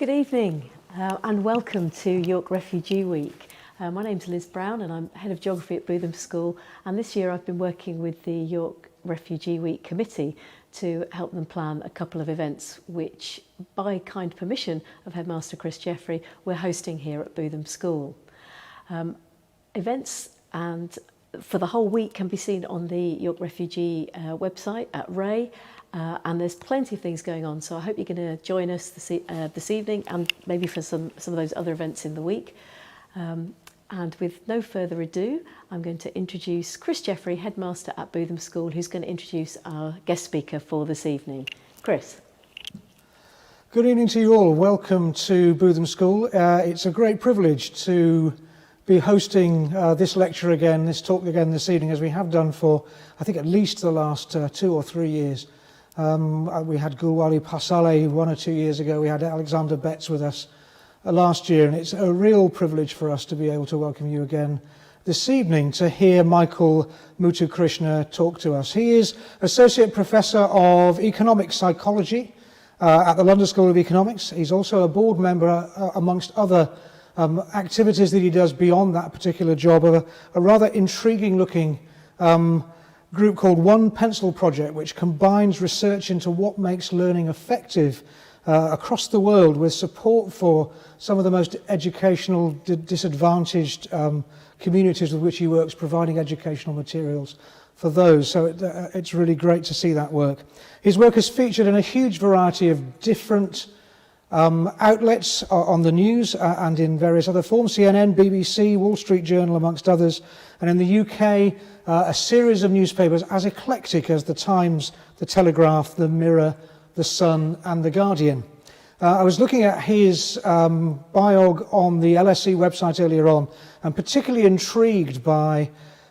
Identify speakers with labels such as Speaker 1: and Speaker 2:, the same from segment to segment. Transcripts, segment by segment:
Speaker 1: Good evening and welcome to York Refugee Week. My name's Liz Brown and I'm Head of Geography at Bootham School, and this year I've been working with the York Refugee Week Committee to help them plan a couple of events which, by kind permission of Headmaster Chris Jeffrey, we're hosting here at Bootham School. Events and for the whole week can be seen on the York Refugee website at Ray. And there's plenty of things going on, so I hope you're going to join us this evening and maybe for some of those other events in the week. And with no further ado, I'm going to introduce Chris Jeffrey, Headmaster at Bootham School, who's going to introduce our guest speaker for this evening. Chris.
Speaker 2: Good evening to you all. Welcome to Bootham School. It's a great privilege to be hosting this lecture again, this talk again this evening, as we have done for, I think, at least the last 2 or 3 years. We had Gulwali Pasale 1 or 2 years ago. We had Alexander Betts with us last year, and it's a real privilege for us to be able to welcome you again this evening to hear Michael Muthukrishna talk to us. He is Associate Professor of Economic Psychology at the London School of Economics. He's also a board member, amongst other activities that he does beyond that particular job, of a rather intriguing looking group called One Pencil Project, which combines research into what makes learning effective across the world with support for some of the most educational disadvantaged communities with which he works, providing educational materials for those. So it's really great to see that work. His work is featured in a huge variety of different outlets on the news and in various other forms, CNN, BBC, Wall Street Journal, amongst others. And in the UK, a series of newspapers as eclectic as the Times, the Telegraph, the Mirror, the Sun and the Guardian. I was looking at his biog on the LSE website earlier on, and particularly intrigued by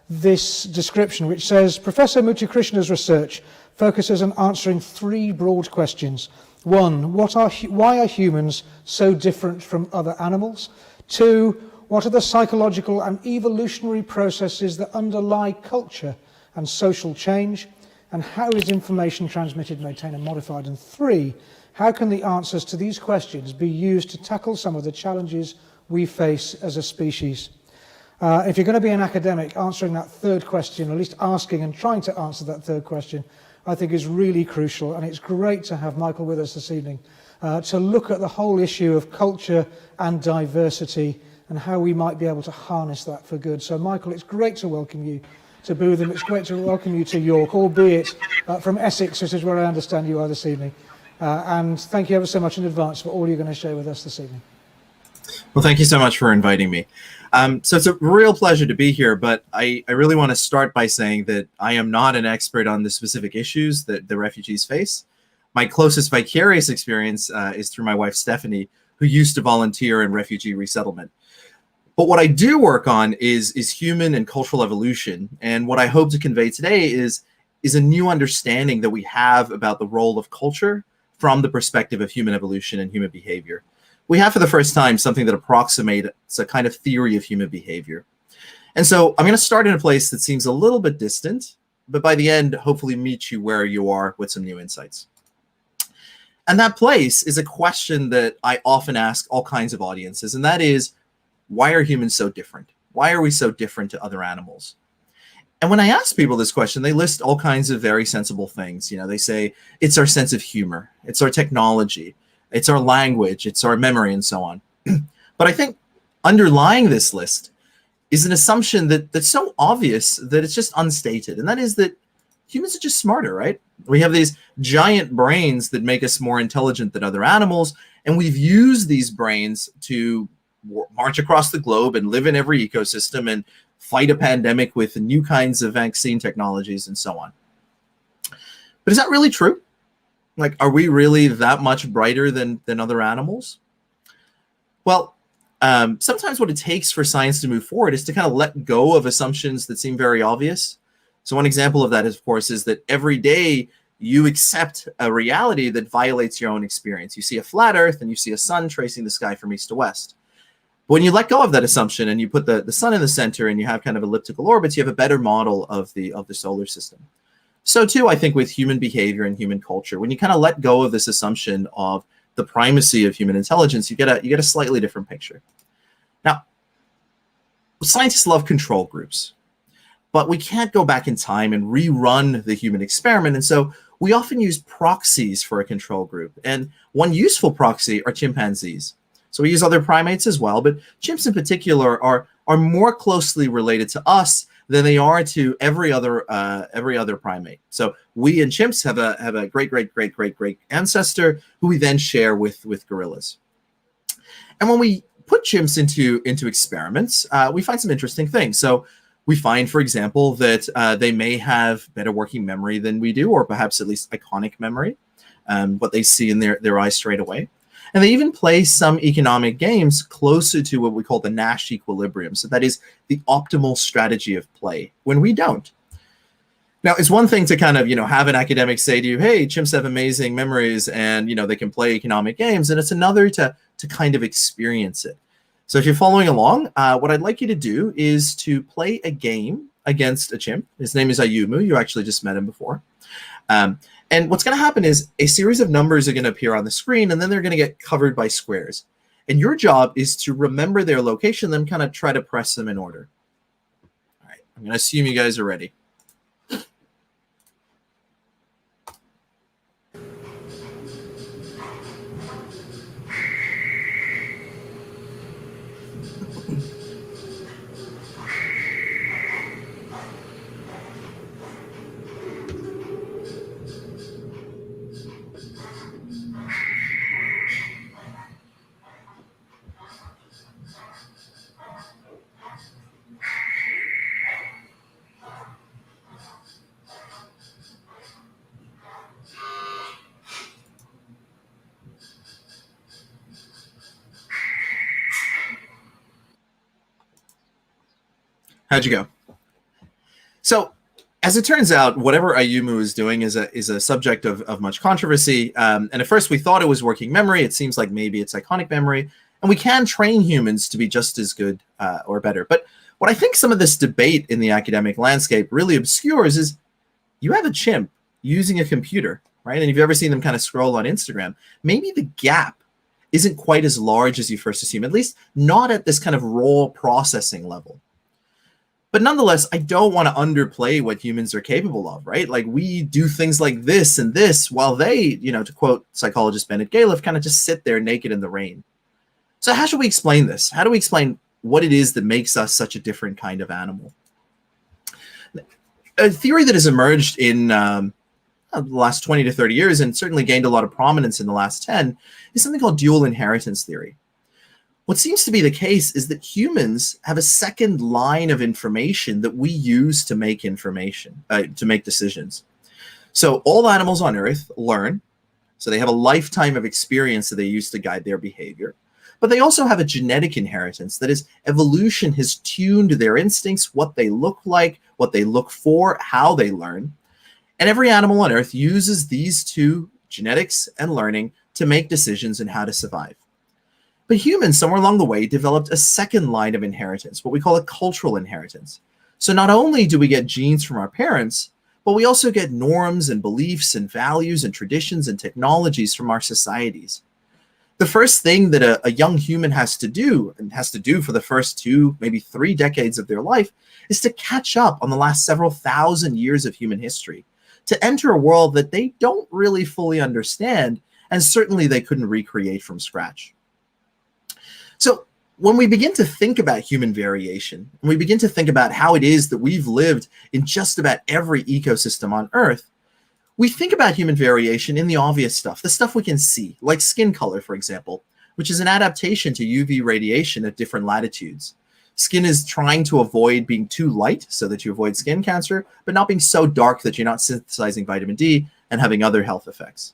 Speaker 2: this description, which says, Professor Muthukrishna's research focuses on answering 3 broad questions. 1, why are humans so different from other animals? 2, what are the psychological and evolutionary processes that underlie culture and social change? And how is information transmitted, maintained and modified? And 3, how can the answers to these questions be used to tackle some of the challenges we face as a species? If you're going to be an academic, answering that third question, or at least asking and trying to answer that third question, I think is really crucial. And it's great to have Michael with us this evening to look at the whole issue of culture and diversity and how we might be able to harness that for good. So Michael, it's great to welcome you to Bootham. It's great to welcome you to York, albeit from Essex, which is where I understand you are this evening. And thank you ever so much in advance for all you're going to share with us this evening.
Speaker 3: Well, thank you so much for inviting me. So it's a real pleasure to be here, but I really want to start by saying that I am not an expert on the specific issues that the refugees face. My closest vicarious experience is through my wife, Stephanie, who used to volunteer in refugee resettlement. But what I do work on is human and cultural evolution. And what I hope to convey today is a new understanding that we have about the role of culture from the perspective of human evolution and human behavior. We have for the first time something that approximates a kind of theory of human behavior. And so I'm going to start in a place that seems a little bit distant, but by the end, hopefully meet you where you are with some new insights. And that place is a question that I often ask all kinds of audiences, and that is, why are humans so different? Why are we so different to other animals? And when I ask people this question, they list all kinds of very sensible things. You know, they say, it's our sense of humor, it's our technology, it's our language, it's our memory, and so on. But I think underlying this list is an assumption that's so obvious that it's just unstated. And that is that humans are just smarter, right? We have these giant brains that make us more intelligent than other animals. And we've used these brains to march across the globe and live in every ecosystem and fight a pandemic with new kinds of vaccine technologies and so on. But is that really true? Like, are we really that much brighter than other animals? Well, sometimes what it takes for science to move forward is to kind of let go of assumptions that seem very obvious. So one example of that, of course, is that every day you accept a reality that violates your own experience. You see a flat Earth and you see a sun tracing the sky from east to west. But when you let go of that assumption and you put the sun in the center and you have kind of elliptical orbits, you have a better model of the solar system. So too, I think with human behavior and human culture, when you kind of let go of this assumption of the primacy of human intelligence, you get a slightly different picture. Now, scientists love control groups, but we can't go back in time and rerun the human experiment. And so we often use proxies for a control group. And one useful proxy are chimpanzees. So we use other primates as well, but chimps in particular are more closely related to us than they are to every other primate. So we and chimps have a great ancestor who we then share with gorillas. And when we put chimps into experiments, we find some interesting things. So we find, for example, that they may have better working memory than we do, or perhaps at least iconic memory, what they see in their eyes straight away. And they even play some economic games closer to what we call the Nash equilibrium. So that is the optimal strategy of play, when we don't. Now, it's one thing to kind of, have an academic say to you, hey, chimps have amazing memories and, they can play economic games. And it's another to kind of experience it. So if you're following along, what I'd like you to do is to play a game against a chimp. His name is Ayumu. You actually just met him before. And what's going to happen is a series of numbers are going to appear on the screen, and then they're going to get covered by squares. And your job is to remember their location, then kind of try to press them in order. All right, I'm going to assume you guys are ready. How'd you go? So, as it turns out, whatever Ayumu is doing is a subject of much controversy. And at first we thought it was working memory. It seems like maybe it's iconic memory. And we can train humans to be just as good or better. But what I think some of this debate in the academic landscape really obscures is you have a chimp using a computer, right? And if you've ever seen them kind of scroll on Instagram, maybe the gap isn't quite as large as you first assume, at least not at this kind of raw processing level. But nonetheless, I don't want to underplay what humans are capable of, right? Like, we do things like this and this while they, to quote psychologist Bennett Galef, kind of just sit there naked in the rain. So how should we explain this? How do we explain what it is that makes us such a different kind of animal? A theory that has emerged in the last 20 to 30 years, and certainly gained a lot of prominence in the last 10, is something called dual inheritance theory. What seems to be the case is that humans have a second line of information that we use to make decisions. So all animals on Earth learn. So they have a lifetime of experience that they use to guide their behavior. But they also have a genetic inheritance. That is, evolution has tuned their instincts, what they look like, what they look for, how they learn. And every animal on Earth uses these two, genetics and learning, to make decisions on how to survive. But humans, somewhere along the way, developed a second line of inheritance, what we call a cultural inheritance. So not only do we get genes from our parents, but we also get norms and beliefs and values and traditions and technologies from our societies. The first thing that a young human has to do, and has to do for the first 2, maybe 3 decades of their life, is to catch up on the last several thousand years of human history, to enter a world that they don't really fully understand, and certainly they couldn't recreate from scratch. So when we begin to think about human variation, and we begin to think about how it is that we've lived in just about every ecosystem on Earth, we think about human variation in the obvious stuff, the stuff we can see, like skin color, for example, which is an adaptation to UV radiation at different latitudes. Skin is trying to avoid being too light so that you avoid skin cancer, but not being so dark that you're not synthesizing vitamin D and having other health effects.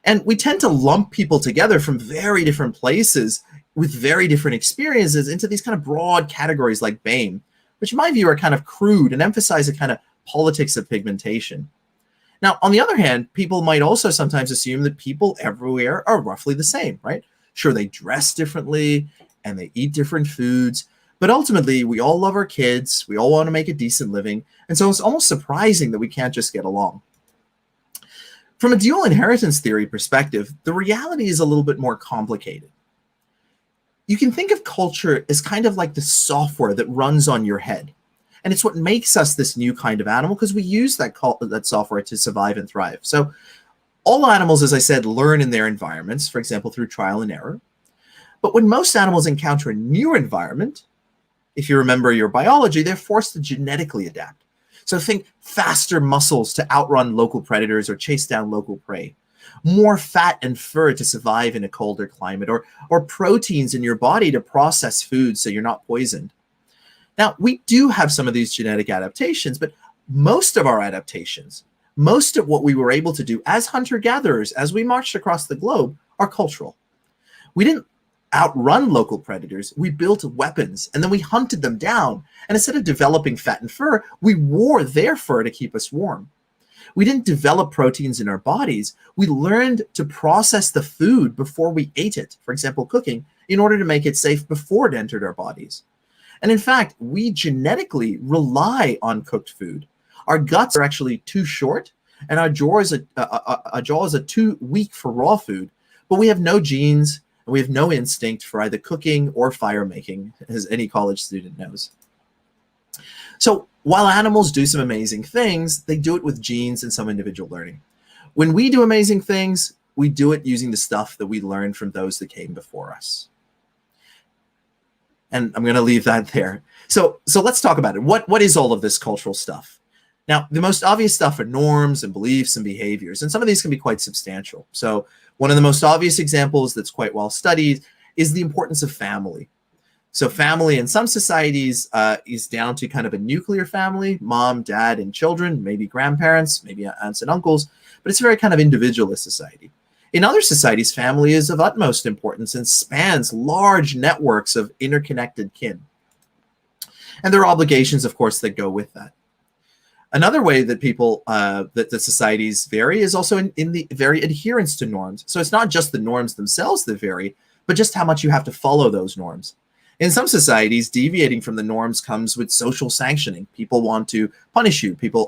Speaker 3: And we tend to lump people together from very different places with very different experiences into these kind of broad categories like BAME, which in my view are kind of crude and emphasize a kind of politics of pigmentation. Now, on the other hand, people might also sometimes assume that people everywhere are roughly the same, right? Sure, they dress differently and they eat different foods, but ultimately we all love our kids, we all want to make a decent living, and so it's almost surprising that we can't just get along. From a dual inheritance theory perspective, the reality is a little bit more complicated. You can think of culture as kind of like the software that runs on your head. And it's what makes us this new kind of animal, because we use that software to survive and thrive. So all animals, as I said, learn in their environments, for example, through trial and error. But when most animals encounter a new environment, if you remember your biology, they're forced to genetically adapt. So think faster muscles to outrun local predators or chase down local prey, more fat and fur to survive in a colder climate, or proteins in your body to process food so you're not poisoned. Now, we do have some of these genetic adaptations, but most of our adaptations, most of what we were able to do as hunter-gatherers, as we marched across the globe, are cultural. We didn't outrun local predators. We built weapons, and then we hunted them down. And instead of developing fat and fur, we wore their fur to keep us warm. We didn't develop proteins in our bodies. We learned to process the food before we ate it, for example, cooking, in order to make it safe before it entered our bodies. And in fact, we genetically rely on cooked food. Our guts are actually too short, and our jaws are too weak for raw food, but we have no genes, and we have no instinct for either cooking or fire making, as any college student knows. So while animals do some amazing things, they do it with genes and some individual learning. When we do amazing things, we do it using the stuff that we learned from those that came before us. And I'm going to leave that there. So let's talk about it. What is all of this cultural stuff? Now, the most obvious stuff are norms and beliefs and behaviors, and some of these can be quite substantial. So one of the most obvious examples that's quite well studied is the importance of family. So family in some societies is down to kind of a nuclear family, mom, dad, and children, maybe grandparents, maybe aunts and uncles, but it's a very kind of individualist society. In other societies, family is of utmost importance and spans large networks of interconnected kin. And there are obligations, of course, that go with that. Another way that that societies vary is also in the very adherence to norms. So it's not just the norms themselves that vary, but just how much you have to follow those norms. In some societies, deviating from the norms comes with social sanctioning. People want to punish you. People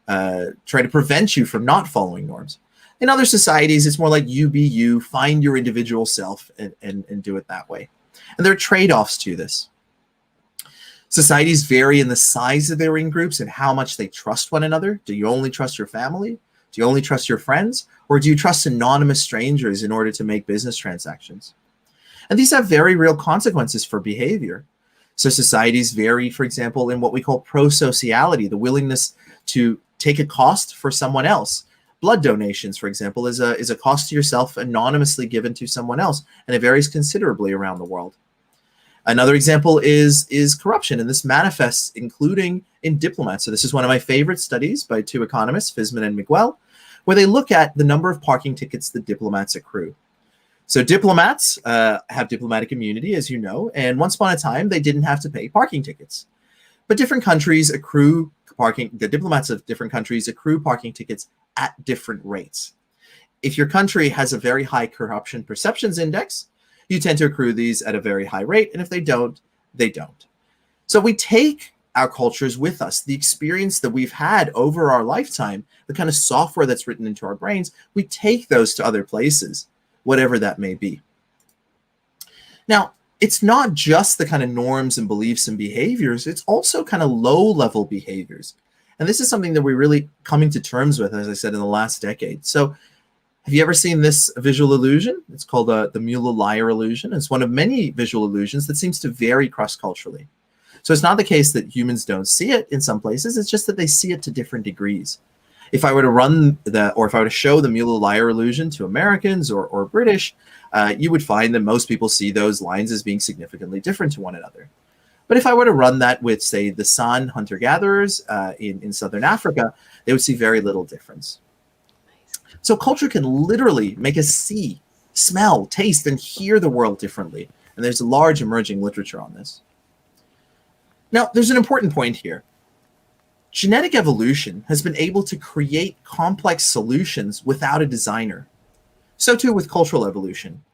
Speaker 3: try to prevent you from not following norms. In other societies, it's more like you be you, find your individual self, and do it that way. And there are trade-offs to this. Societies vary in the size of their in-groups and how much they trust one another. Do you only trust your family? Do you only trust your friends? Or do you trust anonymous strangers in order to make business transactions? And these have very real consequences for behavior. So societies vary, for example, in what we call prosociality, the willingness to take a cost for someone else. Blood donations, for example, is a cost to yourself anonymously given to someone else, and it varies considerably around the world. Another example is corruption, and this manifests including in diplomats. So this is one of my favorite studies by two economists, Fisman and Miguel, where they look at the number of parking tickets that diplomats accrue. So diplomats have diplomatic immunity, as you know, and once upon a time, they didn't have to pay parking tickets. But different countries accrue the diplomats of different countries accrue parking tickets at different rates. If your country has a very high corruption perceptions index, you tend to accrue these at a very high rate, and if they don't, they don't. So we take our cultures with us, the experience that we've had over our lifetime, the kind of software that's written into our brains, we take those to other places, whatever that may be. Now, it's not just the kind of norms and beliefs and behaviors, it's also kind of low-level behaviors. And this is something that we're really coming to terms with, as I said, in the last decade. So have you ever seen this visual illusion? It's called the Mueller-Lyer illusion. It's one of many visual illusions that seems to vary cross-culturally. So it's not the case that humans don't see it in some places, it's just that they see it to different degrees. If I were to show the Mueller-Lyer illusion to Americans or British, you would find that most people see those lines as being significantly different to one another. But if I were to run that with, say, the San hunter-gatherers in Southern Africa, they would see very little difference. So culture can literally make us see, smell, taste, and hear the world differently. And there's a large emerging literature on this. Now, there's an important point here. Genetic evolution has been able to create complex solutions without a designer. So too with cultural evolution.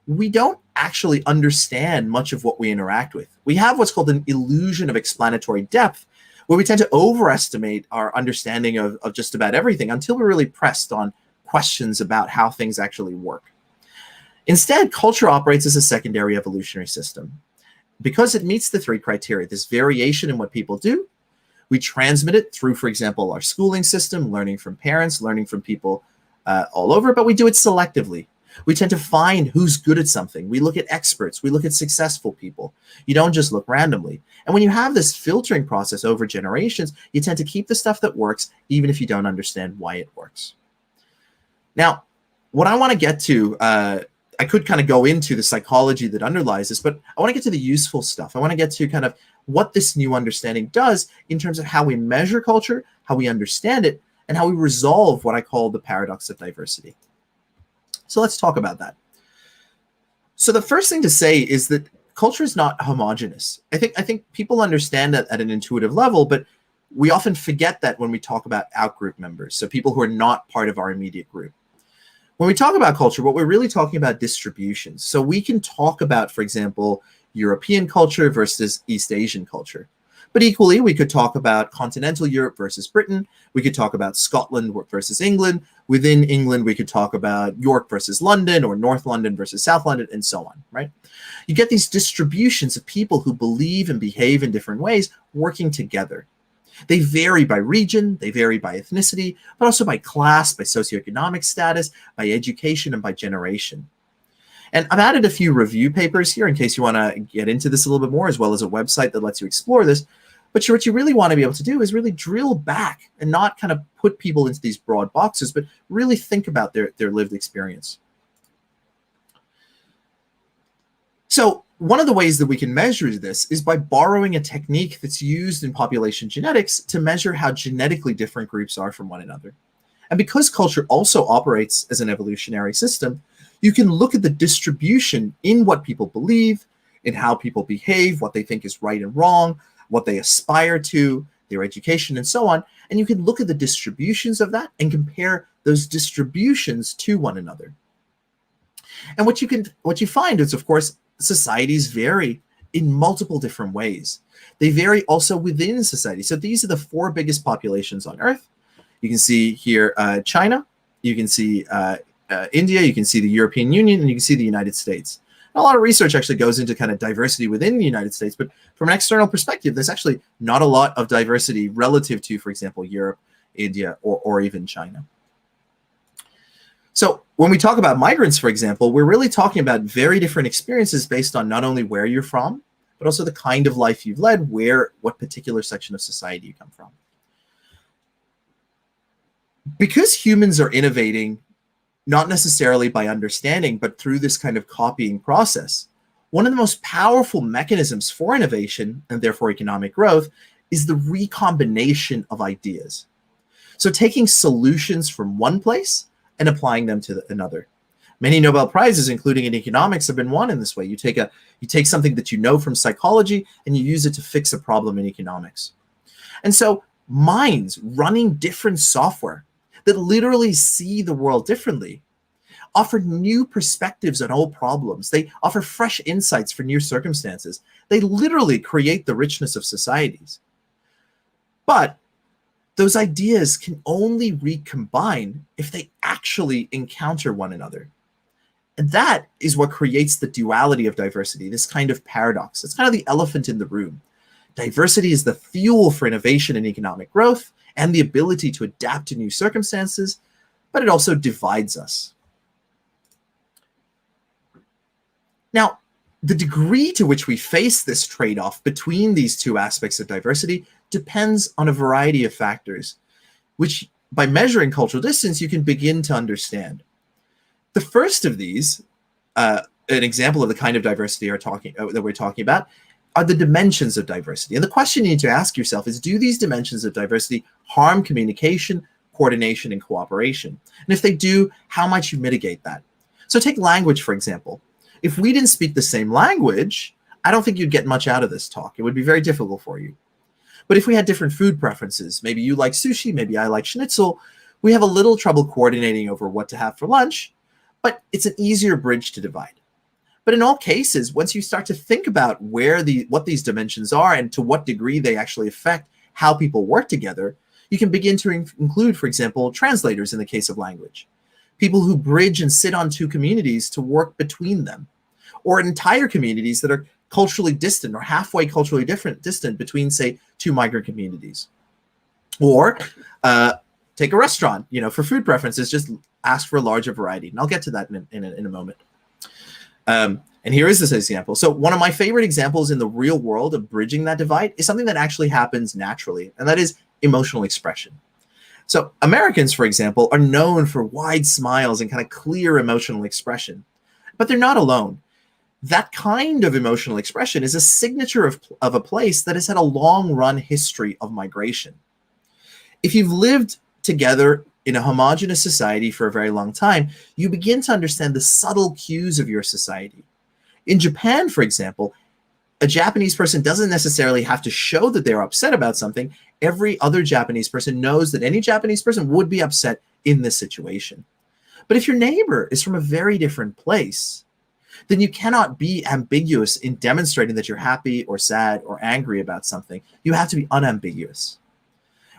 Speaker 3: We don't actually understand much of what we interact with. We have what's called an illusion of explanatory depth, where we tend to overestimate our understanding of just about everything until we're really pressed on questions about how things actually work. Instead, culture operates as a secondary evolutionary system. Because it meets the three criteria, this variation in what people do, we transmit it through, for example, our schooling system, learning from parents, learning from people all over, but we do it selectively. We tend to find who's good at something. We look at experts. We look at successful people. You don't just look randomly. And when you have this filtering process over generations, you tend to keep the stuff that works, even if you don't understand why it works. Now, what I want to get to, I could kind of go into the psychology that underlies this, but I want to get to the useful stuff. I want to get to kind of what this new understanding does in terms of how we measure culture, how we understand it, and how we resolve what I call the paradox of diversity. So let's talk about that. So the first thing to say is that culture is not homogeneous. I think people understand that at an intuitive level, but we often forget that when we talk about outgroup members, so people who are not part of our immediate group. When we talk about culture, what we're really talking about distributions. So we can talk about, for example, European culture versus East Asian culture. But equally, we could talk about continental Europe versus Britain. We could talk about Scotland versus England. Within England, we could talk about York versus London, or North London versus South London, and so on, right? You get these distributions of people who believe and behave in different ways working together. They vary by region, they vary by ethnicity, but also by class, by socioeconomic status, by education, and by generation. And I've added a few review papers here in case you want to get into this a little bit more, as well as a website that lets you explore this. But what you really want to be able to do is really drill back and not kind of put people into these broad boxes, but really think about their lived experience. So one of the ways that we can measure this is by borrowing a technique that's used in population genetics to measure how genetically different groups are from one another. And because culture also operates as an evolutionary system, you can look at the distribution in what people believe, in how people behave, what they think is right and wrong, what they aspire to, their education, and so on. And you can look at the distributions of that and compare those distributions to one another. And what you find is, of course, societies vary in multiple different ways. They vary also within society. So these are the four biggest populations on Earth. You can see here China, you can see India, you can see the European Union, and you can see the United States. A lot of research actually goes into kind of diversity within the United States, but from an external perspective, there's actually not a lot of diversity relative to, for example, Europe, India, or even China. So when we talk about migrants, for example, we're really talking about very different experiences based on not only where you're from, but also the kind of life you've led, what particular section of society you come from. Because humans are innovating, not necessarily by understanding, but through this kind of copying process, one of the most powerful mechanisms for innovation, and therefore economic growth, is the recombination of ideas. So taking solutions from one place and applying them to another. Many Nobel Prizes, including in economics, have been won in this way. You take something that you know from psychology and you use it to fix a problem in economics. And so minds running different software that literally see the world differently offer new perspectives on old problems. They offer fresh insights for new circumstances. They literally create the richness of societies. But those ideas can only recombine if they actually encounter one another. And that is what creates the duality of diversity, this kind of paradox. It's kind of the elephant in the room. Diversity is the fuel for innovation and economic growth and the ability to adapt to new circumstances, but it also divides us. Now, the degree to which we face this trade-off between these two aspects of diversity depends on a variety of factors, which by measuring cultural distance, you can begin to understand. The first of these, an example of the kind of diversity that we're talking about, are the dimensions of diversity. And the question you need to ask yourself is, do these dimensions of diversity harm communication, coordination, and cooperation? And if they do, how might you mitigate that? So take language, for example. If we didn't speak the same language, I don't think you'd get much out of this talk. It would be very difficult for you. But if we had different food preferences, maybe you like sushi, maybe I like schnitzel, we have a little trouble coordinating over what to have for lunch, but it's an easier bridge to divide. But in all cases, once you start to think about what these dimensions are and to what degree they actually affect how people work together, you can begin to include, for example, translators in the case of language. people who bridge and sit on two communities to work between them, or entire communities that are culturally distant or halfway culturally distant between, say, two migrant communities. Or take a restaurant, for food preferences, just ask for a larger variety. And I'll get to that in a moment. And here is this example. So one of my favorite examples in the real world of bridging that divide is something that actually happens naturally, and that is emotional expression. So Americans, for example, are known for wide smiles and kind of clear emotional expression, but they're not alone. That kind of emotional expression is a signature of a place that has had a long-run history of migration. If you've lived together in a homogenous society for a very long time, you begin to understand the subtle cues of your society. In Japan, for example, a Japanese person doesn't necessarily have to show that they're upset about something. Every other Japanese person knows that any Japanese person would be upset in this situation. But if your neighbor is from a very different place, then you cannot be ambiguous in demonstrating that you're happy or sad or angry about something. You have to be unambiguous.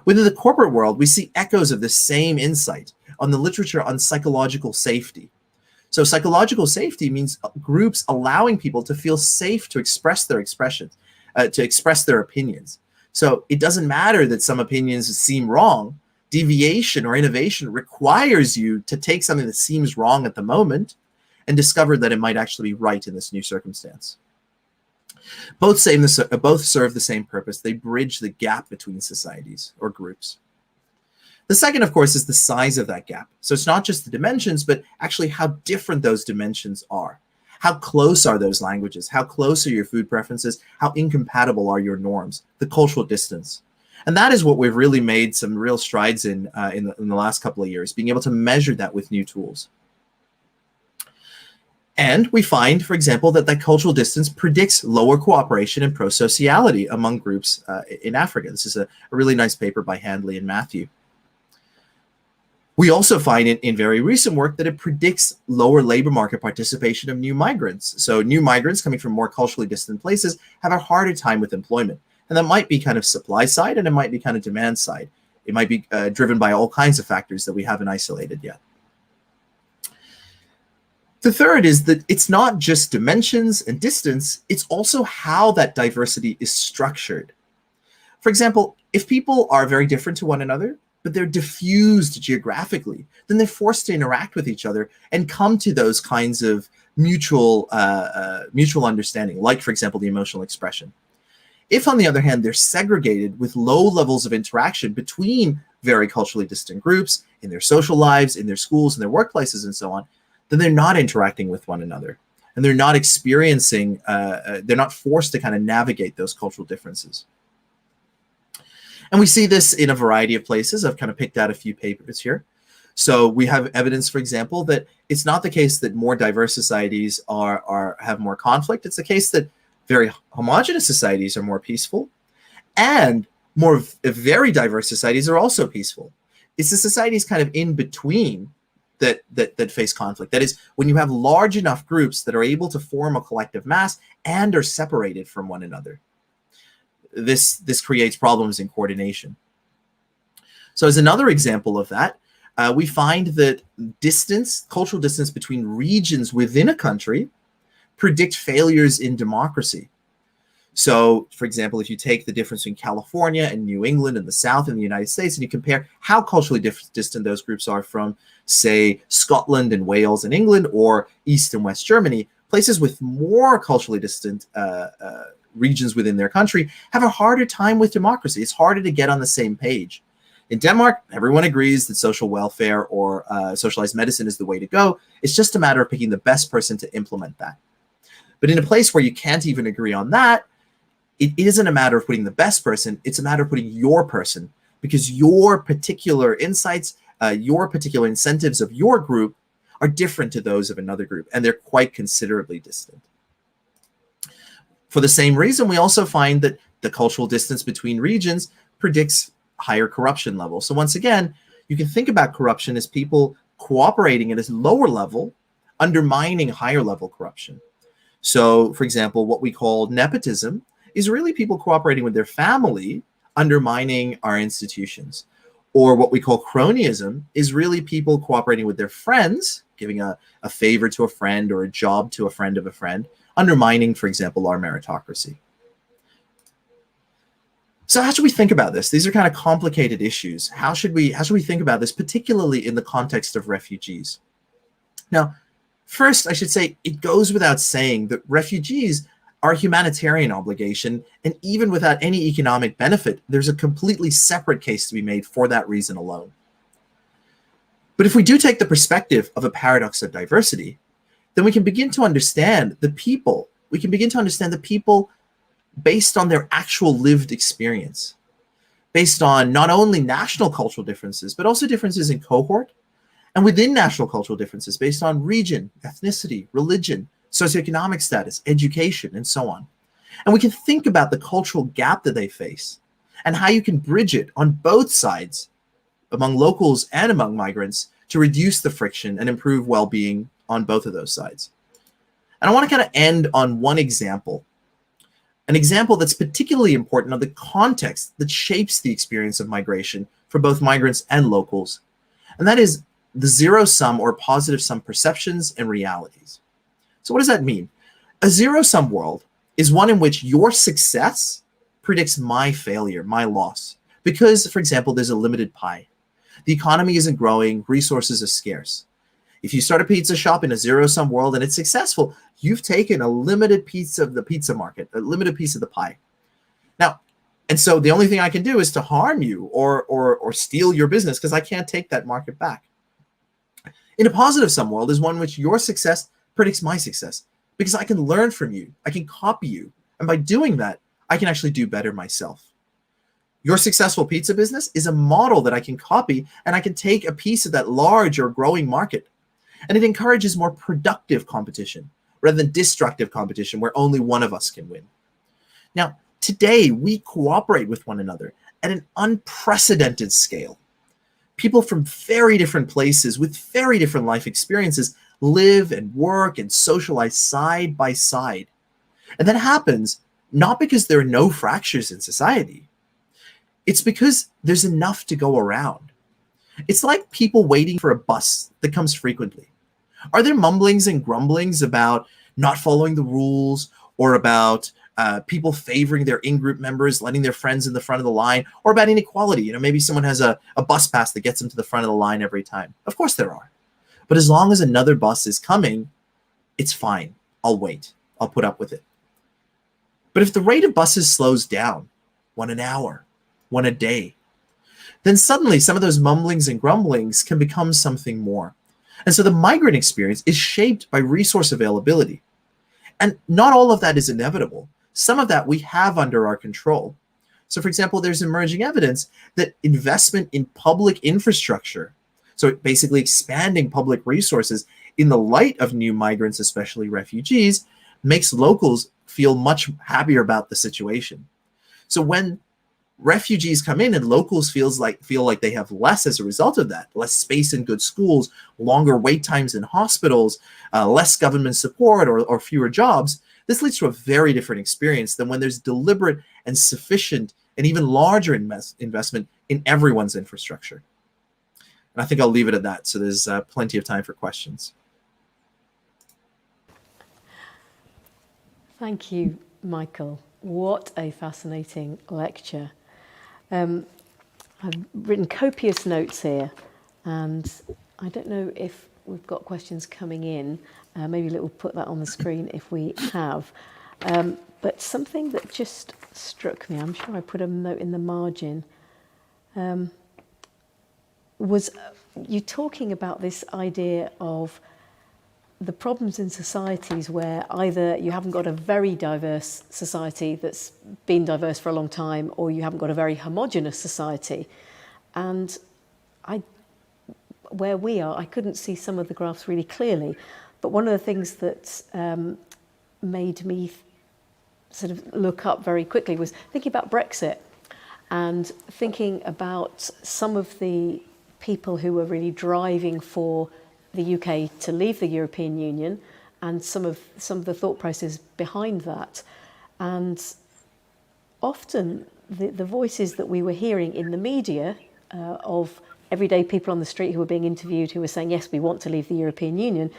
Speaker 3: Within the corporate world, we see echoes of the same insight on the literature on psychological safety. So psychological safety means groups allowing people to feel safe to express their expressions, to express their opinions. So it doesn't matter that some opinions seem wrong. Deviation or innovation requires you to take something that seems wrong at the moment and discover that it might actually be right in this new circumstance. Both serve the same purpose. They bridge the gap between societies or groups. The second, of course, is the size of that gap. So it's not just the dimensions, but actually how different those dimensions are. How close are those languages? How close are your food preferences? How incompatible are your norms? The cultural distance. And that is what we've really made some real strides in the last couple of years, being able to measure that with new tools. And we find, for example, that cultural distance predicts lower cooperation and prosociality among groups in Africa. This is a really nice paper by Handley and Matthew. We also find in very recent work that it predicts lower labor market participation of new migrants. So new migrants coming from more culturally distant places have a harder time with employment. And that might be kind of supply side, and it might be kind of demand side. It might be driven by all kinds of factors that we haven't isolated yet. The third is that it's not just dimensions and distance, it's also how that diversity is structured. For example, if people are very different to one another, but they're diffused geographically, then they're forced to interact with each other and come to those kinds of mutual understanding, like, for example, the emotional expression. If, on the other hand, they're segregated with low levels of interaction between very culturally distant groups in their social lives, in their schools, in their workplaces, and so on, then they're not interacting with one another. And they're not experiencing, they're not forced to kind of navigate those cultural differences. And we see this in a variety of places. I've kind of picked out a few papers here. So we have evidence, for example, that it's not the case that more diverse societies have more conflict. It's the case that very homogeneous societies are more peaceful, and more very diverse societies are also peaceful. It's the societies kind of in between that face conflict. That is, when you have large enough groups that are able to form a collective mass and are separated from one another. This creates problems in coordination. So as another example of that, we find that cultural distance between regions within a country predict failures in democracy. So, for example, if you take the difference between California and New England and the South in the United States, and you compare how culturally distant those groups are from, say, Scotland and Wales and England, or East and West Germany, places with more culturally distant regions within their country have a harder time with democracy. It's harder to get on the same page. In Denmark, everyone agrees that social welfare or socialized medicine is the way to go. It's just a matter of picking the best person to implement that. But in a place where you can't even agree on that, it isn't a matter of putting the best person, it's a matter of putting your person, because your particular insights, your particular incentives of your group are different to those of another group, and they're quite considerably distant. For the same reason, we also find that the cultural distance between regions predicts higher corruption levels. So once again, you can think about corruption as people cooperating at a lower level, undermining higher level corruption. So, for example, what we call nepotism is really people cooperating with their family, undermining our institutions. Or what we call cronyism is really people cooperating with their friends, giving a favor to a friend or a job to a friend of a friend, undermining, for example, our meritocracy. So how should we think about this? These are kind of complicated issues. How should we think about this, particularly in the context of refugees? Now, first, I should say it goes without saying that refugees are a humanitarian obligation, and even without any economic benefit, there's a completely separate case to be made for that reason alone. But if we do take the perspective of a paradox of diversity, then we can begin to understand the people. We can begin to understand the people based on their actual lived experience, based on not only national cultural differences, but also differences in cohort, and within national cultural differences based on region, ethnicity, religion, socioeconomic status, education, and so on. And we can think about the cultural gap that they face and how you can bridge it on both sides, among locals and among migrants, to reduce the friction and improve well-being on both of those sides. And I want to kind of end on one example, an example that's particularly important of the context that shapes the experience of migration for both migrants and locals. And that is the zero-sum or positive-sum perceptions and realities. So what does that mean? A zero-sum world is one in which your success predicts my failure, my loss. Because, for example, there's a limited pie. The economy isn't growing, resources are scarce. If you start a pizza shop in a zero-sum world and it's successful, you've taken a limited piece of the pizza market, a limited piece of the pie. Now, and so the only thing I can do is to harm you or steal your business because I can't take that market back. In a positive-sum world is one in which your success predicts my success because I can learn from you, I can copy you, and by doing that, I can actually do better myself. Your successful pizza business is a model that I can copy, and I can take a piece of that large or growing market. And it encourages more productive competition rather than destructive competition where only one of us can win. Now, today we cooperate with one another at an unprecedented scale. People from very different places with very different life experiences live and work and socialize side by side. And that happens not because there are no fractures in society. It's because there's enough to go around. It's like people waiting for a bus that comes frequently. Are there mumblings and grumblings about not following the rules or about people favoring their in-group members, letting their friends in the front of the line, or about inequality? You know, maybe someone has a bus pass that gets them to the front of the line every time. Of course there are. But as long as another bus is coming, it's fine. I'll wait. I'll put up with it. But if the rate of buses slows down, one an hour, one a day, then suddenly some of those mumblings and grumblings can become something more. And so the migrant experience is shaped by resource availability. And not all of that is inevitable. Some of that we have under our control. So for example, there's emerging evidence that investment in public infrastructure, so basically expanding public resources in the light of new migrants, especially refugees, makes locals feel much happier about the situation. So when refugees come in and locals feel like they have less as a result of that, less space in good schools, longer wait times in hospitals, less government support or fewer jobs, this leads to a very different experience than when there's deliberate and sufficient and even larger investment in everyone's infrastructure. And I think I'll leave it at that. So there's plenty of time for questions.
Speaker 1: Thank you, Michael. What a fascinating lecture. I've written copious notes here, and I don't know if we've got questions coming in. Maybe we'll put that on the screen if we have. But something that just struck me, I'm sure I put a note in the margin, was you talking about this idea of the problems in societies where either you haven't got a very diverse society that's been diverse for a long time, or you haven't got a very homogenous society. And where we are, I couldn't see some of the graphs really clearly, but one of the things that made me sort of look up very quickly was thinking about Brexit and thinking about some of the people who were really driving for the UK to leave the European Union and some of the thought process behind that. And often the voices that we were hearing in the media of everyday people on the street who were being interviewed who were saying, yes, we want to leave the European Union.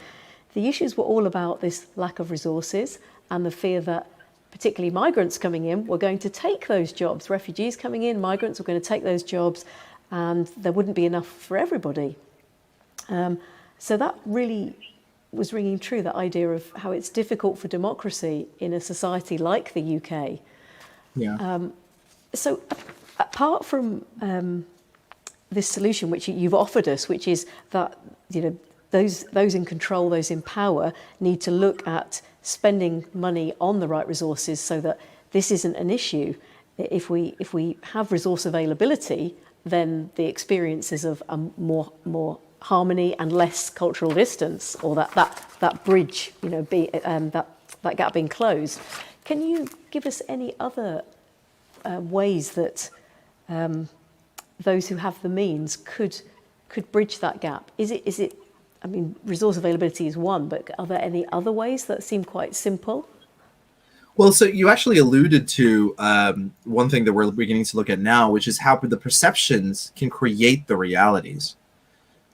Speaker 1: The issues were all about this lack of resources and the fear that particularly migrants coming in were going to take those jobs. Refugees coming in, migrants were going to take those jobs, and there wouldn't be enough for everybody. So that really was ringing true, that idea of how it's difficult for democracy in a society like the UK.
Speaker 3: Yeah.
Speaker 1: So apart from this solution which you've offered us, which is that those in control, those in power, need to look at spending money on the right resources so that this isn't an issue. If we have resource availability, then the experiences of more harmony and less cultural distance, or that bridge, that gap being closed. Can you give us any other ways that those who have the means could bridge that gap? Is it? I mean, resource availability is one, but are there any other ways that seem quite simple?
Speaker 3: Well, so you actually alluded to one thing that we're beginning to look at now, which is how the perceptions can create the realities.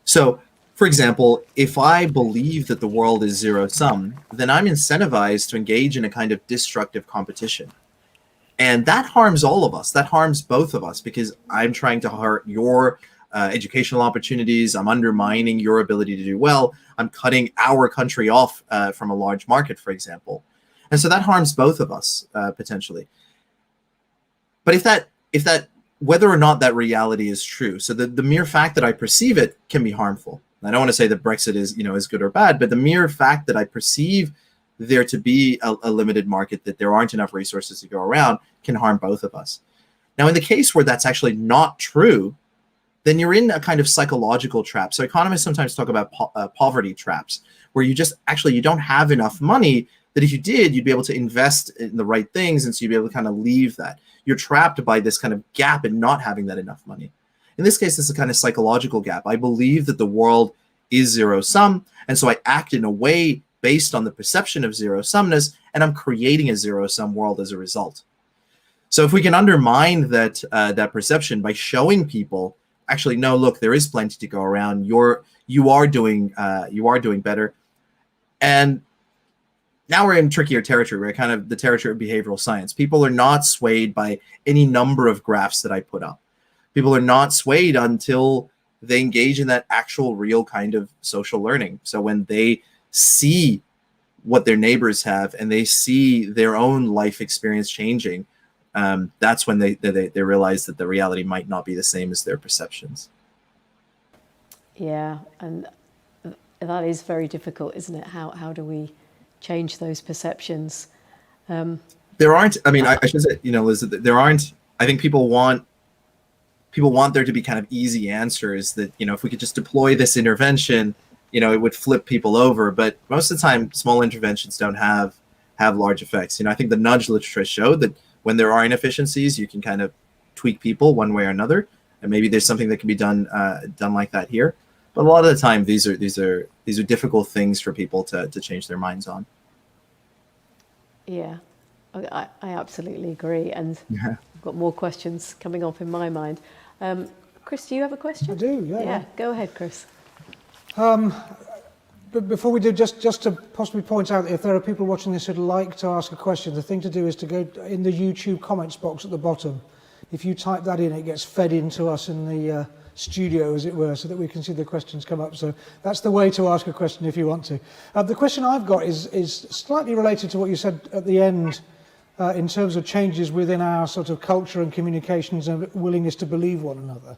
Speaker 3: So, for example, if I believe that the world is zero-sum, then I'm incentivized to engage in a kind of destructive competition. And that harms all of us. That harms both of us, because I'm trying to hurt your educational opportunities. I'm undermining your ability to do well. I'm cutting our country off from a large market, for example. And so that harms both of us potentially. But if that whether or not that reality is true, so the mere fact that I perceive it can be harmful. I don't want to say that Brexit is good or bad, but the mere fact that I perceive there to be a limited market, that there aren't enough resources to go around, can harm both of us. Now, in the case where that's actually not true, then you're in a kind of psychological trap. So economists sometimes talk about poverty traps, where you don't have enough money, that if you did, you'd be able to invest in the right things, and so you'd be able to kind of leave that. You're trapped by this kind of gap in not having that enough money. In this case, it's a kind of psychological gap. I believe that the world is zero-sum, and so I act in a way based on the perception of zero-sumness, and I'm creating a zero-sum world as a result. So if we can undermine that perception by showing people, actually, no, look, there is plenty to go around. You are doing better, and now we're in trickier territory. We're kind of the territory of behavioral science. People are not swayed by any number of graphs that I put up. People are not swayed until they engage in that actual real kind of social learning. So when they see what their neighbors have and they see their own life experience changing, that's when they realize that the reality might not be the same as their perceptions.
Speaker 1: Yeah, and that is very difficult, isn't it? How do we change those perceptions?
Speaker 3: There aren't. I mean, I should say, Liz, there aren't. I think people want there to be kind of easy answers that, if we could just deploy this intervention, it would flip people over. But most of the time, small interventions don't have large effects. I think the nudge literature showed that when there are inefficiencies, you can kind of tweak people one way or another, and maybe there's something that can be done like that here. But a lot of the time, these are difficult things for people to change their minds on.
Speaker 1: Yeah, I absolutely agree, and
Speaker 3: Yeah.
Speaker 1: I've got more questions coming up in my mind. Chris, do you have a question?
Speaker 2: I do, yeah.
Speaker 1: Yeah, go ahead, Chris.
Speaker 2: But before we do, just to possibly point out, if there are people watching this who'd like to ask a question, the thing to do is to go in the YouTube comments box at the bottom. If you type that in, it gets fed into us in the studio, as it were, so that we can see the questions come up. So that's the way to ask a question if you want to. The question I've got is slightly related to what you said at the end, in terms of changes within our sort of culture and communications and willingness to believe one another.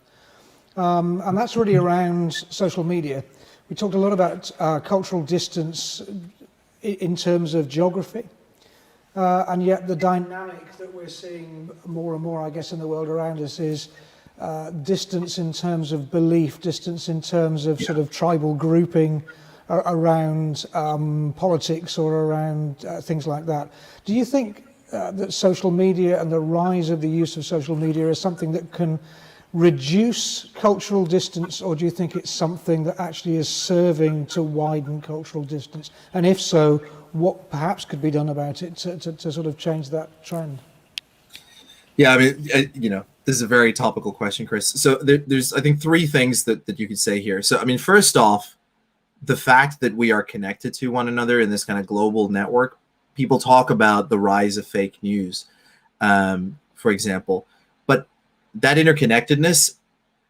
Speaker 2: And that's really around social media. We talked a lot about cultural distance in terms of geography, and yet the dynamic that we're seeing more and more, I guess, in the world around us is distance in terms of belief, distance in terms of sort of tribal grouping around politics or around things like that. Do you think that social media and the rise of the use of social media is something that can reduce cultural distance, or do you think it's something that actually is serving to widen cultural distance? And if so, what perhaps could be done about it to sort of change that trend?
Speaker 3: Yeah, I mean, This is a very topical question, Chris. So there's, I think, three things that you could say here. So, I mean, first off, the fact that we are connected to one another in this kind of global network, people talk about the rise of fake news, for example, but that interconnectedness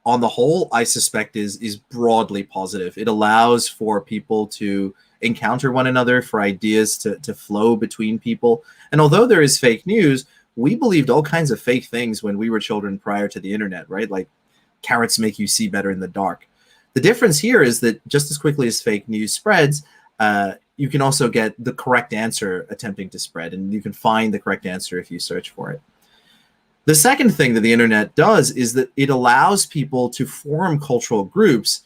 Speaker 3: on the whole, I suspect is broadly positive. It allows for people to encounter one another, for ideas to flow between people. And although there is fake news, we believed all kinds of fake things when we were children prior to the internet, right? Like carrots make you see better in the dark. The difference here is that just as quickly as fake news spreads, you can also get the correct answer attempting to spread, and you can find the correct answer if you search for it. The second thing that the internet does is that it allows people to form cultural groups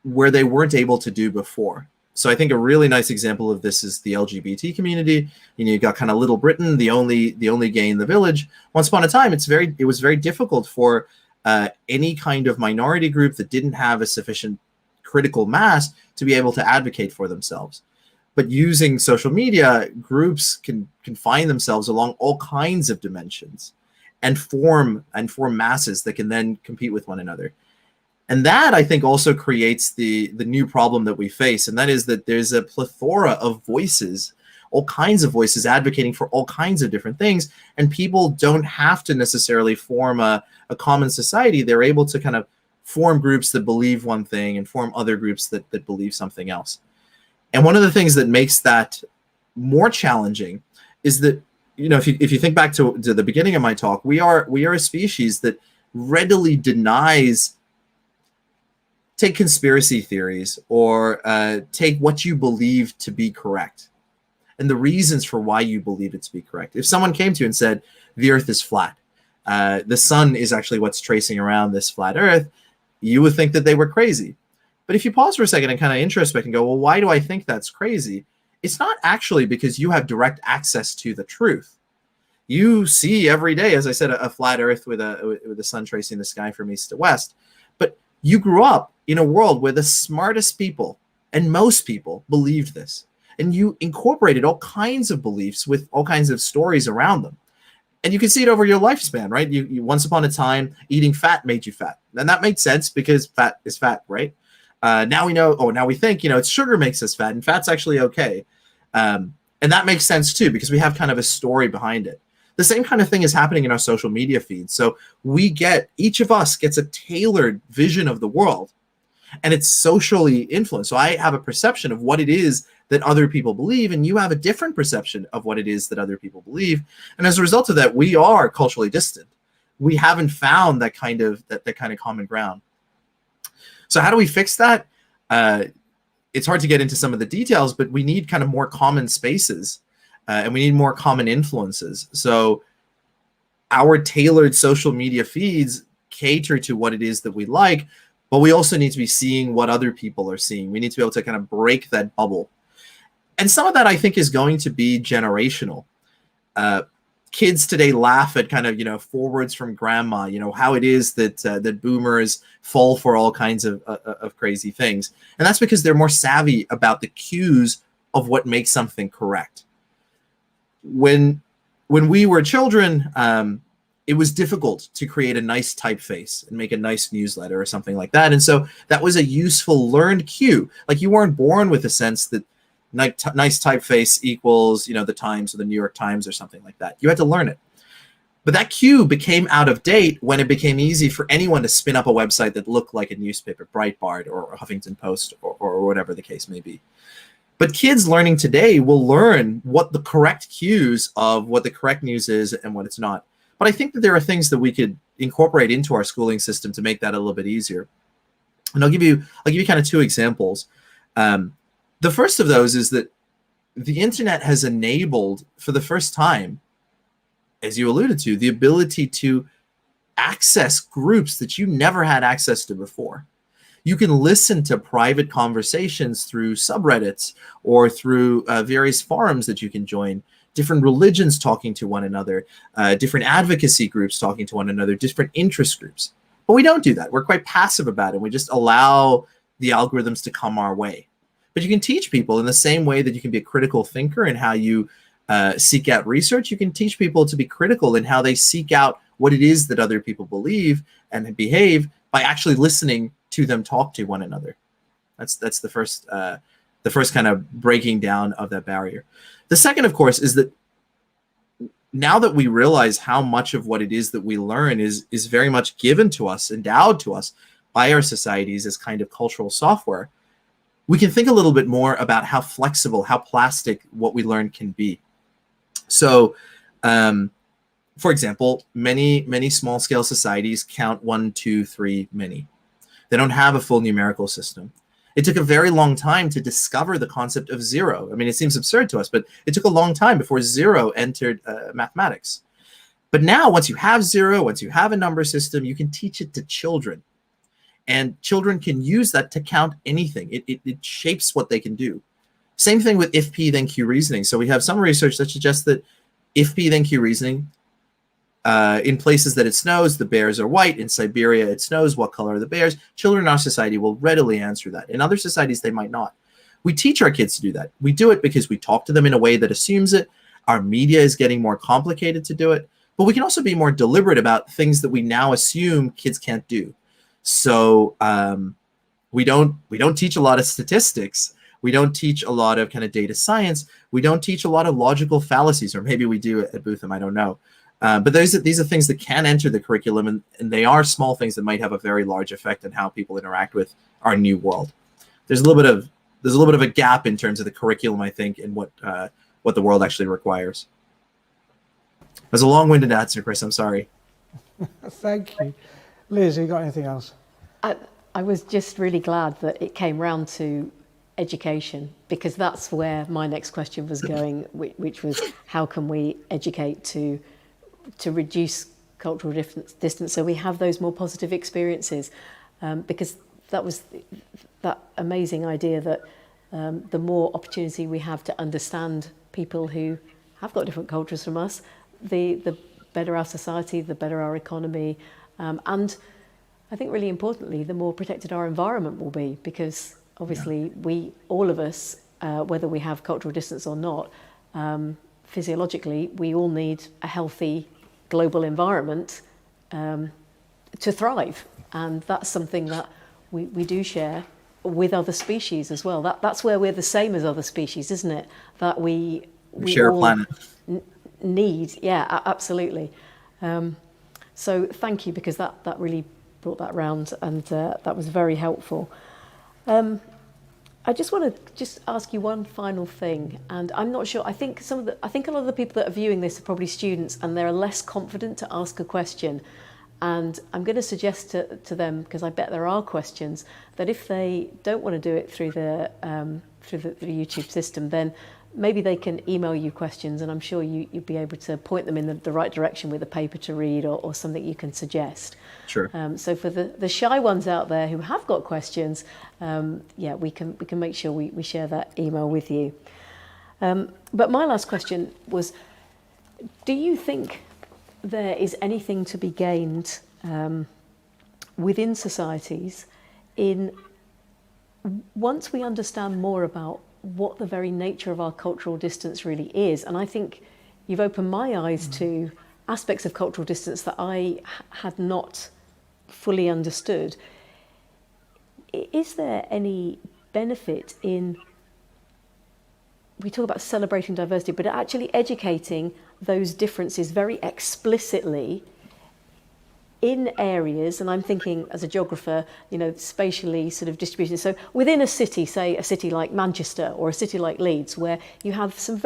Speaker 3: where they weren't able to do before. So I think a really nice example of this is the LGBT community. You know, you got kind of Little Britain, the only gay in the village. Once upon a time, it was very difficult for any kind of minority group that didn't have a sufficient critical mass to be able to advocate for themselves. But using social media, groups can find themselves along all kinds of dimensions and form masses that can then compete with one another. And that, I think, also creates the new problem that we face, and that is that there's a plethora of voices, all kinds of voices advocating for all kinds of different things, and people don't have to necessarily form a common society. They're able to kind of form groups that believe one thing and form other groups that believe something else. And one of the things that makes that more challenging is that, you know, if you think back to the beginning of my talk, we are a species that readily denies. Take conspiracy theories or take what you believe to be correct and the reasons for why you believe it to be correct. If someone came to you and said, the earth is flat, the sun is actually what's tracing around this flat earth, you would think that they were crazy. But if you pause for a second and kind of introspect and go, well, why do I think that's crazy? It's not actually because you have direct access to the truth. You see every day, as I said, a flat earth with the sun tracing the sky from east to west. But you grew up in a world where the smartest people and most people believed this. And you incorporated all kinds of beliefs with all kinds of stories around them. And you can see it over your lifespan, right? You once upon a time, eating fat made you fat. And that made sense because fat is fat, right? Now we know, now we think, it's sugar makes us fat and fat's actually okay. And that makes sense too, because we have kind of a story behind it. The same kind of thing is happening in our social media feeds. So each of us gets a tailored vision of the world, and it's socially influenced. So I have a perception of what it is that other people believe, and you have a different perception of what it is that other people believe. And as a result of that, we are culturally distant. We haven't found that kind of common ground. So how do we fix that? It's hard to get into some of the details, but we need kind of more common spaces. And we need more common influences. So our tailored social media feeds cater to what it is that we like, but we also need to be seeing what other people are seeing. We need to be able to kind of break that bubble. And some of that, I think, is going to be generational. Kids today laugh at kind of, forwards from grandma, how it is that boomers fall for all kinds of crazy things. And that's because they're more savvy about the cues of what makes something correct. When we were children, it was difficult to create a nice typeface and make a nice newsletter or something like that. And so that was a useful learned cue. Like you weren't born with a sense that nice typeface equals, the Times or the New York Times or something like that. You had to learn it. But that cue became out of date when it became easy for anyone to spin up a website that looked like a newspaper, Breitbart or Huffington Post or whatever the case may be. But kids learning today will learn what the correct cues of what the correct news is and what it's not. But I think that there are things that we could incorporate into our schooling system to make that a little bit easier. And I'll give you kind of two examples. The first of those is that the internet has enabled, for the first time, as you alluded to, the ability to access groups that you never had access to before. You can listen to private conversations through subreddits or through various forums that you can join, different religions talking to one another, different advocacy groups talking to one another, different interest groups. But we don't do that. We're quite passive about it. We just allow the algorithms to come our way. But you can teach people in the same way that you can be a critical thinker in how you seek out research. You can teach people to be critical in how they seek out what it is that other people believe and behave by actually listening to them talk to one another. That's the first kind of breaking down of that barrier. The second, of course, is that now that we realize how much of what it is that we learn is very much given to us, endowed to us by our societies as kind of cultural software, we can think a little bit more about how flexible, how plastic what we learn can be. So, for example, many small-scale societies count 1, 2, 3, many. They don't have a full numerical system. It took a very long time to discover the concept of zero. I mean, it seems absurd to us, but it took a long time before zero entered mathematics. But now, once you have zero, once you have a number system, you can teach it to children. And children can use that to count anything. It shapes what they can do. Same thing with if P then Q reasoning. So we have some research that suggests that if P then Q reasoning, in places that it snows, the bears are white. In Siberia, it snows. What color are the bears? Children in our society will readily answer that. In other societies, they might not. We teach our kids to do that. We do it because we talk to them in a way that assumes it. Our media is getting more complicated to do it. But we can also be more deliberate about things that we now assume kids can't do. So we don't teach a lot of statistics. We don't teach a lot of kind of data science. We don't teach a lot of logical fallacies, or maybe we do at Bootham, I don't know. But these are things that can enter the curriculum, and they are small things that might have a very large effect on how people interact with our new world. There's a little bit of a gap in terms of the curriculum, I think, in what the world actually requires. That's a long-winded answer, Chris. I'm sorry.
Speaker 2: Thank you. Liz, have you got anything else?
Speaker 1: I was just really glad that it came round to education, because that's where my next question was going, which was how can we educate to reduce cultural distance so we have those more positive experiences, because that was that amazing idea that the more opportunity we have to understand people who have got different cultures from us, the better our society, the better our economy, and I think really importantly, the more protected our environment will be, because obviously all of us, whether we have cultural distance or not, physiologically, we all need a healthy global environment to thrive. And that's something that we do share with other species as well. That's where we're the same as other species, isn't it? That we
Speaker 3: share a planet.
Speaker 1: Need, yeah, absolutely. So thank you, because that really brought that round, and that was very helpful. I just want to ask you one final thing, and I'm not sure. I think a lot of the people that are viewing this are probably students, and they're less confident to ask a question. And I'm going to suggest to them, because I bet there are questions, that if they don't want to do it through the YouTube system, then maybe they can email you questions, and I'm sure you'd be able to point them in the right direction with a paper to read or something you can suggest.
Speaker 3: Sure.
Speaker 1: So for the shy ones out there who have got questions, we can make sure we share that email with you. But my last question was, do you think there is anything to be gained within societies once we understand more about what the very nature of our cultural distance really is? And I think you've opened my eyes to aspects of cultural distance that I had not fully understood. Is there any benefit in, we talk about celebrating diversity, but actually educating those differences very explicitly in areas, and I'm thinking as a geographer, spatially sort of distributed. So within a city, say a city like Manchester or a city like Leeds, where you have some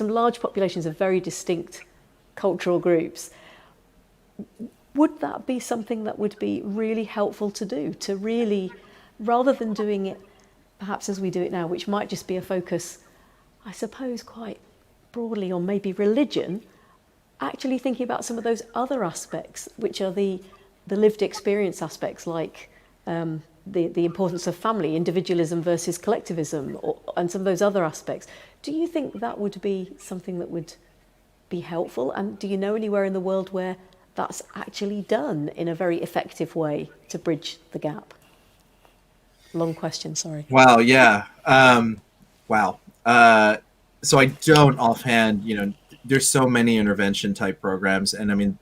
Speaker 1: large populations of very distinct cultural groups, would that be something that would be really helpful to do, to really, rather than doing it perhaps as we do it now, which might just be a focus, I suppose, quite broadly on maybe religion, actually thinking about some of those other aspects, which are the lived experience aspects, like the importance of family, individualism versus collectivism, and some of those other aspects. Do you think that would be something that would be helpful? And do you know anywhere in the world where that's actually done in a very effective way to bridge the gap? Long question, sorry.
Speaker 3: Wow, yeah. Wow. So I don't offhand, there's so many intervention type programs, and I mean,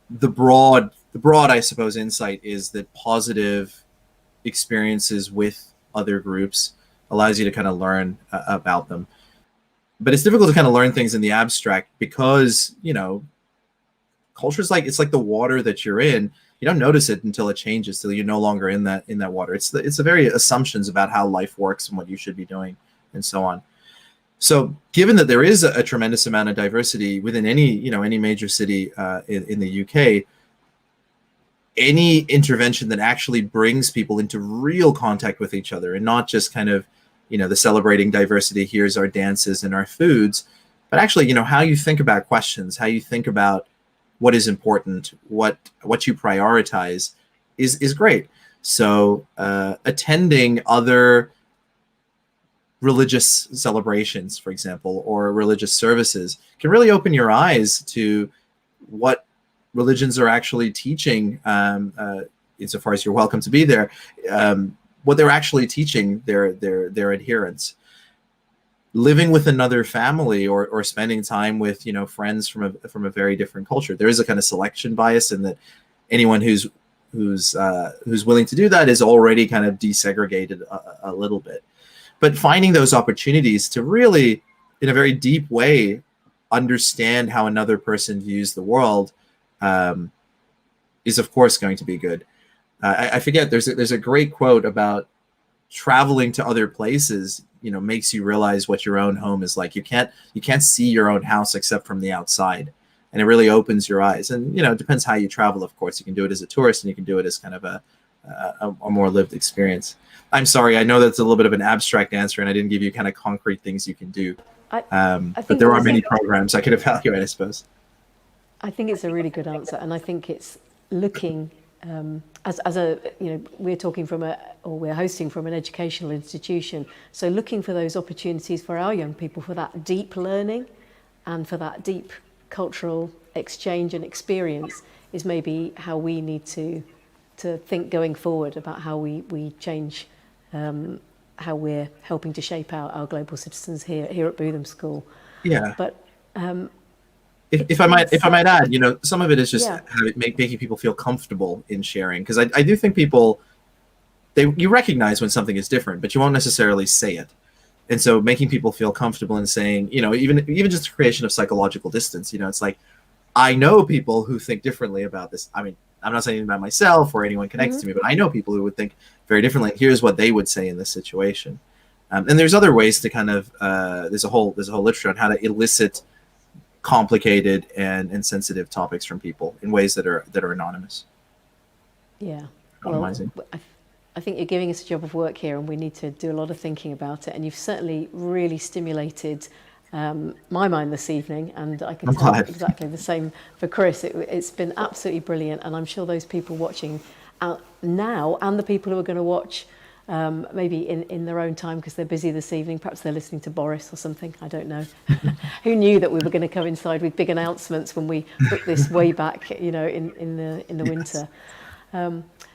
Speaker 3: the broad, I suppose, insight is that positive experiences with other groups allows you to kind of learn about them. But it's difficult to kind of learn things in the abstract because, culture's it's like the water that you're in. You don't notice it until it changes, till you're no longer in that water. It's the very assumptions about how life works and what you should be doing and so on. So given that there is a tremendous amount of diversity within any major city in the UK, any intervention that actually brings people into real contact with each other and not just kind of, the celebrating diversity, here's our dances and our foods, but actually, how you think about questions, how you think about what is important, what you prioritize is great. So attending other religious celebrations, for example, or religious services can really open your eyes to what religions are actually teaching, insofar as you're welcome to be there, what they're actually teaching their adherents. Living with another family or spending time with friends from a very different culture, there is a kind of selection bias in that anyone who's willing to do that is already kind of desegregated a little bit. But finding those opportunities to really, in a very deep way, understand how another person views the world is, of course, going to be good. I forget, there's a great quote about traveling to other places, makes you realize what your own home is like. You can't see your own house except from the outside. And it really opens your eyes. And, it depends how you travel, of course. You can do it as a tourist and you can do it as kind of a more lived experience. I'm sorry, I know that's a little bit of an abstract answer and I didn't give you kind of concrete things you can do. But there are many programs I could evaluate, I suppose.
Speaker 1: I think it's a really good answer, and I think it's looking we're hosting from an educational institution, so looking for those opportunities for our young people for that deep learning and for that deep cultural exchange and experience is maybe how we need to think going forward about how we change how we're helping to shape our global citizens here at Bootham School.
Speaker 3: Yeah.
Speaker 1: But
Speaker 3: if I might add, some of it is just making people feel comfortable in sharing, because I do think people you recognize when something is different, but you won't necessarily say it. And so making people feel comfortable in saying, even just the creation of psychological distance, it's like, I know people who think differently about this. I mean, I'm not saying about myself or anyone connected to me, but I know people who would think very differently. Here's what they would say in this situation. And there's other ways to kind of there's a whole literature on how to elicit complicated and sensitive topics from people in ways that are anonymous.
Speaker 1: Yeah.
Speaker 3: Anonymizing.
Speaker 1: Well, I think you're giving us a job of work here, and we need to do a lot of thinking about it. And you've certainly really stimulated my mind this evening, and I can tell exactly the same for Chris. It's been absolutely brilliant, and I'm sure those people watching out now and the people who are going to watch maybe in their own time because they're busy this evening, perhaps they're listening to Boris or something, I don't know. Who knew that we were going to coincide with big announcements when we booked this way back, in the winter.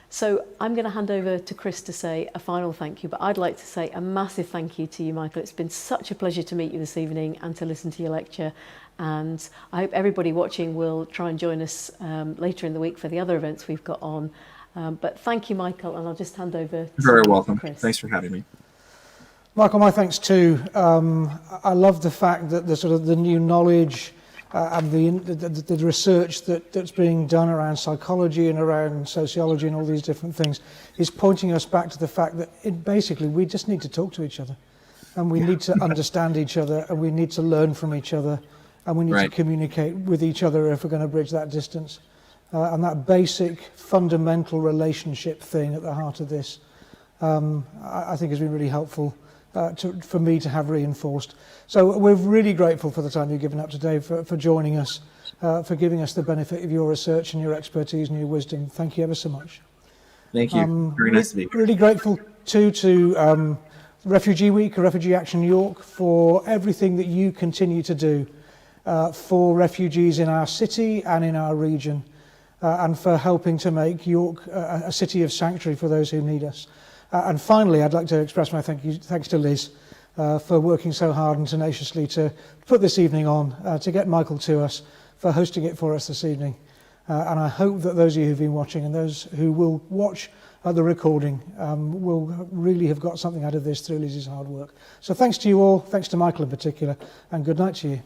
Speaker 1: So I'm going to hand over to Chris to say a final thank you, but I'd like to say a massive thank you to you, Michael. It's been such a pleasure to meet you this evening and to listen to your lecture. And I hope everybody watching will try and join us later in the week for the other events we've got on. But thank you, Michael, and I'll just hand over to
Speaker 3: Very welcome.
Speaker 1: Chris.
Speaker 3: Thanks for having me.
Speaker 2: Michael, my thanks too. I love the fact that the new knowledge and the research that's being done around psychology and around sociology and all these different things is pointing us back to the fact that basically we just need to talk to each other, and we need to understand each other, and we need to learn from each other, and we need to communicate with each other if we're going to bridge that distance. And that basic fundamental relationship thing at the heart of this, I think has been really helpful for me to have reinforced. So we're really grateful for the time you've given up today, for joining us, for giving us the benefit of your research and your expertise and your wisdom. Thank you ever so much.
Speaker 3: Thank you. Very nice to be here.
Speaker 2: Really grateful too to Refugee Week, Refugee Action York, for everything that you continue to do for refugees in our city and in our region. And for helping to make York a city of sanctuary for those who need us. And finally, I'd like to express my thanks to Liz for working so hard and tenaciously to put this evening on, to get Michael to us, for hosting it for us this evening. And I hope that those of you who've been watching and those who will watch the recording will really have got something out of this through Liz's hard work. So thanks to you all, thanks to Michael in particular, and good night to you.